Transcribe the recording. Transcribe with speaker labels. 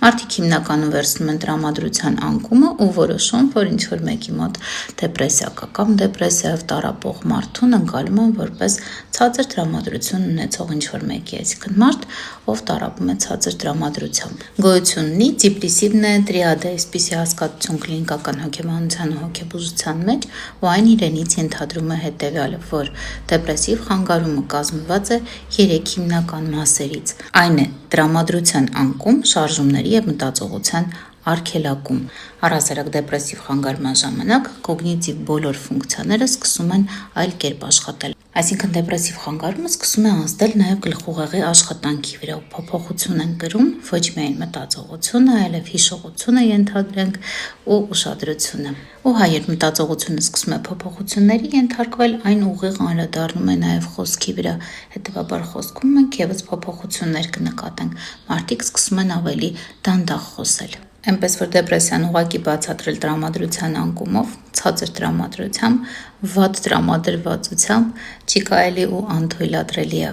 Speaker 1: Մարդիկ հիմնականում վերցնում են տրամադրության անկումը ու որոշում, որ ինչ-որ մեկի մոտ դեպրեսիա կա կամ դեպրեսիայով տառապող մարդուն ընկալում են որպես ցածր տրամադրություն ունեցող ինչ-որ մեկի, այսինքն մարդ, ով տառապում է ցածր տրամադրությամբ։ Գոյություն ունի դիպրեսիվնե տրիադը, այսպիսի հասկացություն կլինիկական հոգեբանության ու հոգեբուժության մեջ, ու այն իրենից ենթադրում է հետևյալը, որ դեպրեսիվ խանգարումը կազմված է 3 հիմնական մասերից։ Այն է տրամադրության անկում, շարժումների և մտածողության արգելակում։ Առհասարակ դեպրեսիվ խանգարման ժամանակ կոգնիտիվ բոլոր ֆունկցիաները սկսում են այլ կերպ աշխատել։ Այսինքն դեպրեսիվ խանգարումը սկսում է ազդել նաև գլխուղեղի աշխատանքի վրա ու փոփոխություն են կրում ոչ միայն մտածողությունը, այլև հիշողությունը ենթադրենք ու ուշադրությունը։ Ու հայեր մտածողությունը սկսում է փոփոխությունների ենթարկվել, այն ուղիղ անդրադառնում է նաև խոսքի վրա, հետևաբար խոսքում մենք ևս փոփոխություններ կնկատենք, մարդիկ սկսում են ավելի դանդաղ խոսել։ Այնպես որ դեպրեսիան ուղղակի բացատրել տրամադրության անկումով, ցածր տրամադրությամբ, վատ տրամադրվածությամբ չի կարելի ու անթույլատրելի է։